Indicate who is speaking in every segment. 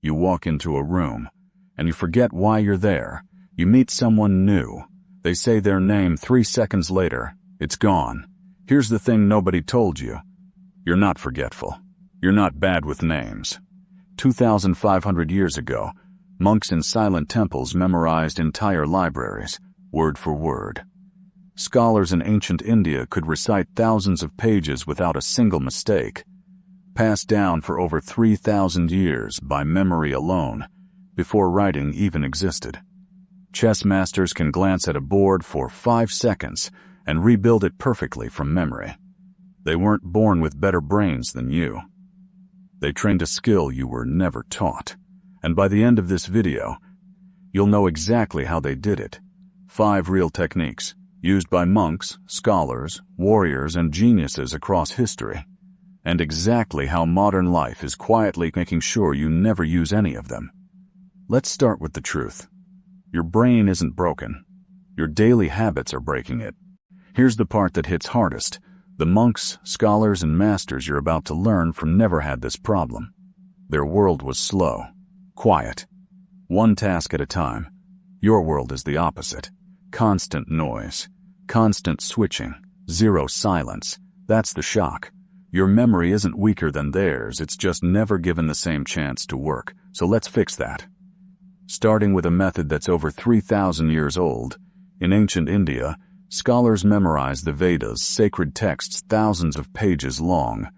Speaker 1: You walk into a room, and you forget why you're there. You meet someone new. They say their name 3 seconds later. It's gone. Here's the thing nobody told you. You're not forgetful. You're not bad with names. 2,500 years ago, monks in silent temples memorized entire libraries, word for word. Scholars in ancient India could recite thousands of pages without a single mistake, passed down for over 3,000 years by memory alone, before writing even existed. Chess masters can glance at a board for 5 seconds and rebuild it perfectly from memory. They weren't born with better brains than you. They trained a skill you were never taught. And by the end of this video, you'll know exactly how they did it. 5 real techniques, used by monks, scholars, warriors, and geniuses across history. And exactly how modern life is quietly making sure you never use any of them. Let's start with the truth. Your brain isn't broken. Your daily habits are breaking it. Here's the part that hits hardest. The monks, scholars, and masters you're about to learn from never had this problem. Their world was slow, quiet, one task at a time. Your world is the opposite. Constant noise, constant switching, zero silence. That's the shock. Your memory isn't weaker than theirs, it's just never given the same chance to work. So let's fix that. Starting with a method that's over 3,000 years old, in ancient India, scholars memorized the Vedas, sacred texts thousands of pages long,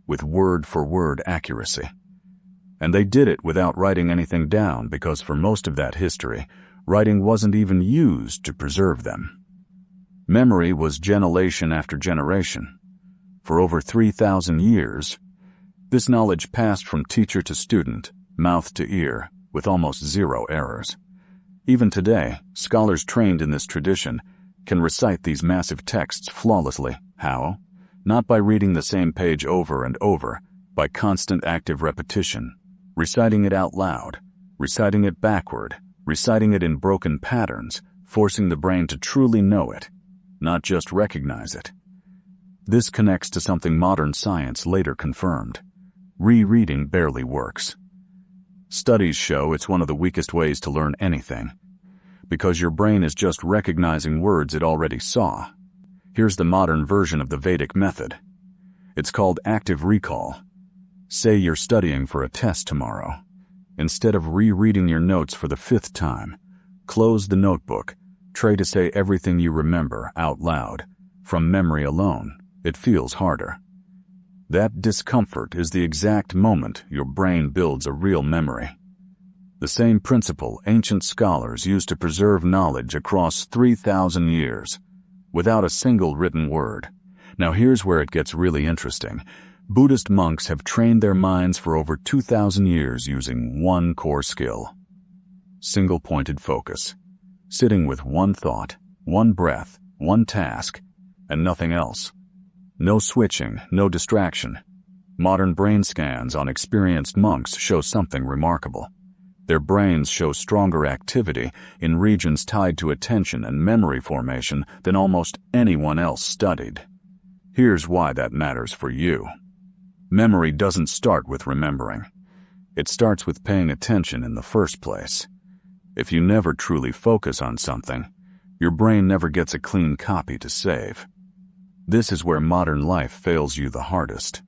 Speaker 1: with word-for-word accuracy. And they did it without writing anything down because for most of that history, writing wasn't even used to preserve them. Memory was generation after generation. For over 3,000 years, this knowledge passed from teacher to student, mouth to ear, with almost zero errors. Even today, scholars trained in this tradition can recite these massive texts flawlessly. How? Not by reading the same page over and over, by constant active repetition, reciting it out loud, reciting it backward, reciting it in broken patterns, forcing the brain to truly know it, not just recognize it. This connects to something modern science later confirmed. Rereading barely works. Studies show it's one of the weakest ways to learn anything, because your brain is just recognizing words it already saw. Here's the modern version of the Vedic method. It's called active recall. Say you're studying for a test tomorrow. Instead of rereading your notes for the 5th time, close the notebook. Try to say everything you remember out loud. From memory alone, it feels harder. That discomfort is the exact moment your brain builds a real memory. The same principle ancient scholars used to preserve knowledge across 3,000 years, without a single written word. Now here's where it gets really interesting. Buddhist monks have trained their minds for over 2,000 years using one core skill. Single-pointed focus. Sitting with one thought, one breath, one task, and nothing else. No switching, no distraction. Modern brain scans on experienced monks show something remarkable. Their brains show stronger activity in regions tied to attention and memory formation than almost anyone else studied. Here's why that matters for you. Memory doesn't start with remembering. It starts with paying attention in the first place. If you never truly focus on something, your brain never gets a clean copy to save. This is where modern life fails you the hardest.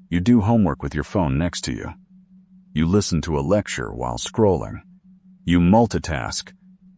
Speaker 1: You do homework with your phone next to you. You listen to a lecture while scrolling. You multitask,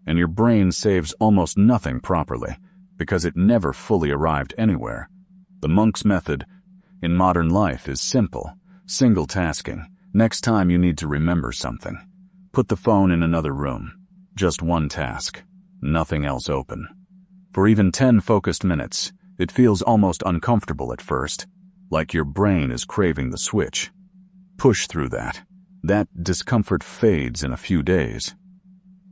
Speaker 1: and your brain saves almost nothing properly because it never fully arrived anywhere. The monk's method in modern life is simple, single tasking. Next time you need to remember something, put the phone in another room. Just one task, nothing else open. For even 10 focused minutes, it feels almost uncomfortable at first, like your brain is craving the switch. Push through that. That discomfort fades in a few days.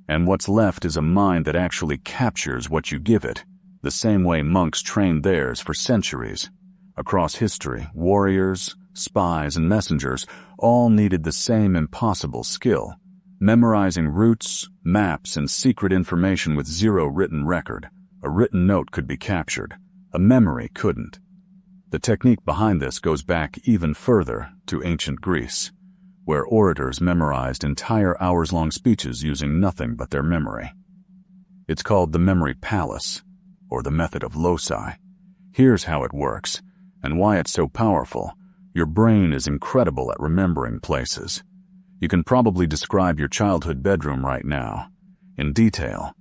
Speaker 1: And what's left is a mind that actually captures what you give it, the same way monks trained theirs for centuries. Across history, warriors, spies, and messengers all needed the same impossible skill, memorizing routes, maps, and secret information with zero written record. A written note could be captured. A memory couldn't. The technique behind this goes back even further to ancient Greece. where orators memorized entire hours-long speeches using nothing but their memory. It's called the memory palace, or the method of loci. Here's how it works, and why it's so powerful. Your brain is incredible at remembering places. You can probably describe your childhood bedroom right now, in detail,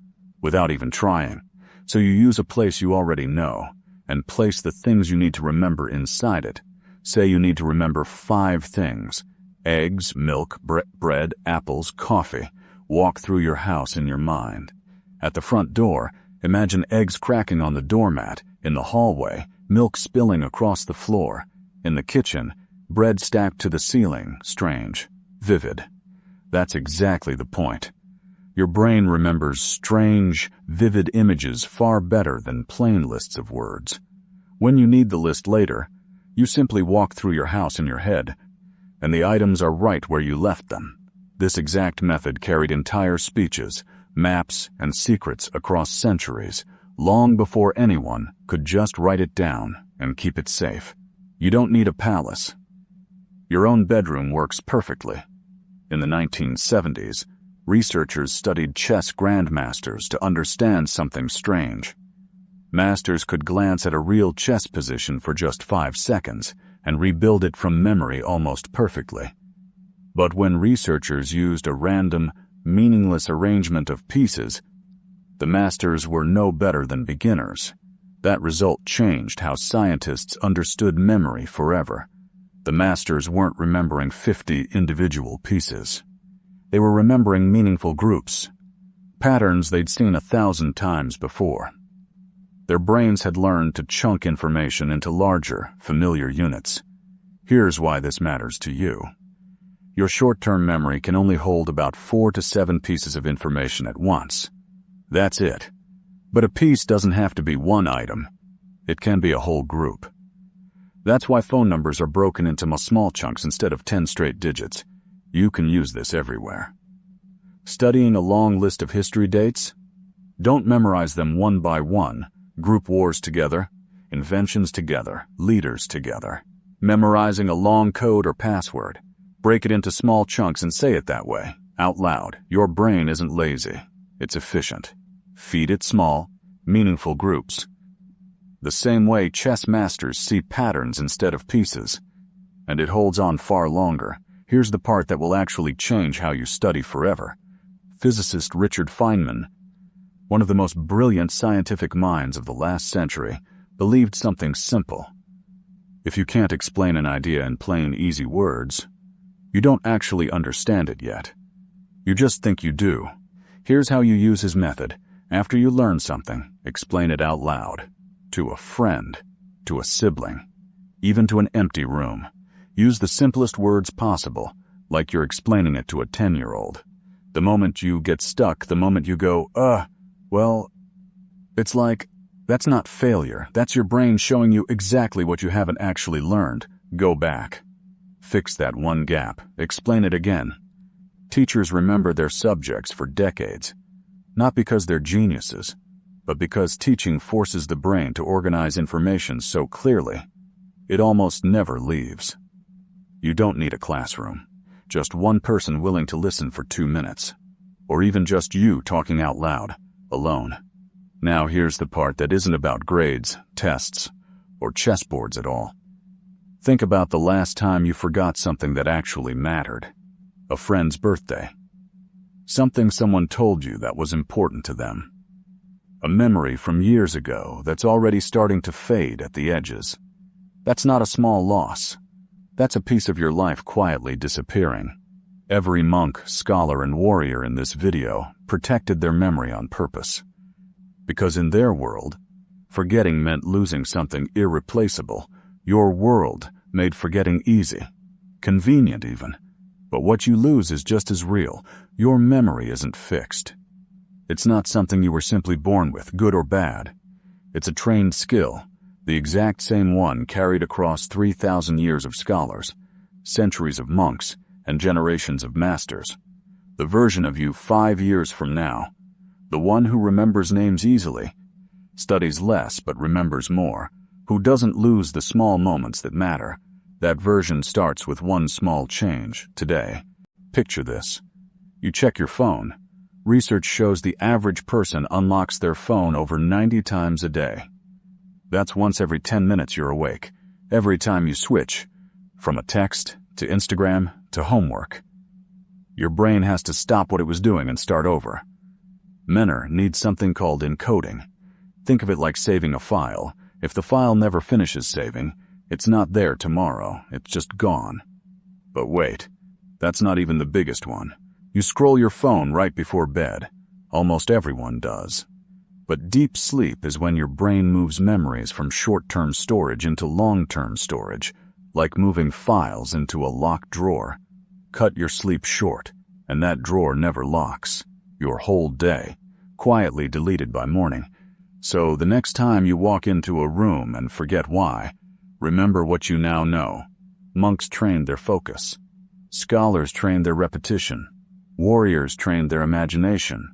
Speaker 1: without even trying. So you use a place you already know, and place the things you need to remember inside it. Say you need to remember 5 things: eggs, milk, bread, apples, coffee. Walk through your house in your mind. At the front door, imagine eggs cracking on the doormat. In the hallway, milk spilling across the floor. In the kitchen, bread stacked to the ceiling. Strange. Vivid. That's exactly the point. Your brain remembers strange, vivid images far better than plain lists of words. When you need the list later, you simply walk through your house in your head, and the items are right where you left them. This exact method carried entire speeches, maps, and secrets across centuries, long before anyone could just write it down and keep it safe. You don't need a palace. Your own bedroom works perfectly. In the 1970s, researchers studied chess grandmasters to understand something strange. Masters could glance at a real chess position for just 5 seconds and rebuild it from memory almost perfectly. But when researchers used a random, meaningless arrangement of pieces, the masters were no better than beginners. That result changed how scientists understood memory forever. The masters weren't remembering 50 individual pieces. They were remembering meaningful groups, patterns they'd seen 1,000 times before. Their brains had learned to chunk information into larger, familiar units. Here's why this matters to you. Your short-term memory can only hold about 4 to 7 pieces of information at once. That's it. But a piece doesn't have to be one item. It can be a whole group. That's why phone numbers are broken into small chunks instead of 10 straight digits. You can use this everywhere. Studying a long list of history dates? Don't memorize them one by one. Group wars together, inventions together, leaders together. Memorizing a long code or password. Break it into small chunks and say it that way, out loud. Your brain isn't lazy. It's efficient. Feed it small, meaningful groups. The same way chess masters see patterns instead of pieces. And it holds on far longer. Here's the part that will actually change how you study forever. Physicist Richard Feynman, one of the most brilliant scientific minds of the last century, believed something simple. If you can't explain an idea in plain, easy words, you don't actually understand it yet. You just think you do. Here's how you use his method. After you learn something, explain it out loud. To a friend, to a sibling, even to an empty room. Use the simplest words possible, like you're explaining it to a 10-year-old. The moment you get stuck, the moment you go, well, it's like, that's not failure. That's your brain showing you exactly what you haven't actually learned. Go back. Fix that one gap. Explain it again. Teachers remember their subjects for decades, not because they're geniuses, but because teaching forces the brain to organize information so clearly, it almost never leaves. You don't need a classroom, just one person willing to listen for 2 minutes, or even just you talking out loud, alone. Now here's the part that isn't about grades, tests, or chessboards at all. Think about the last time you forgot something that actually mattered. A friend's birthday. Something someone told you that was important to them. A memory from years ago that's already starting to fade at the edges. That's not a small loss. That's a piece of your life quietly disappearing. Every monk, scholar, and warrior in this video protected their memory on purpose. Because in their world, forgetting meant losing something irreplaceable. Your world made forgetting easy, convenient even. But what you lose is just as real. Your memory isn't fixed. It's not something you were simply born with, good or bad. It's a trained skill, the exact same one carried across 3,000 years of scholars, centuries of monks, and generations of masters. The version of you 5 years from now, the one who remembers names easily, studies less but remembers more, who doesn't lose the small moments that matter, That version starts with one small change, today. Picture this. You check your phone. Research shows the average person unlocks their phone over 90 times a day. That's once every 10 minutes you're awake. Every time you switch, from a text to Instagram to homework. Your brain has to stop what it was doing and start over. Menner needs something called encoding. Think of it like saving a file. If the file never finishes saving, it's not there tomorrow, it's just gone. But wait, that's not even the biggest one. You scroll your phone right before bed. Almost everyone does. But deep sleep is when your brain moves memories from short-term storage into long-term storage, like moving files into a locked drawer. Cut your sleep short, and that drawer never locks. Your whole day, quietly deleted by morning. So the next time you walk into a room and forget why, remember what you now know. Monks trained their focus. Scholars trained their repetition. Warriors trained their imagination.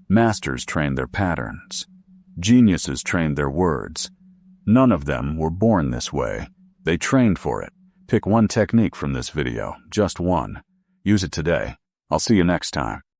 Speaker 1: Masters trained their patterns. Geniuses trained their words. None of them were born this way. They trained for it. Pick one technique from this video, just one. Use it today. I'll see you next time.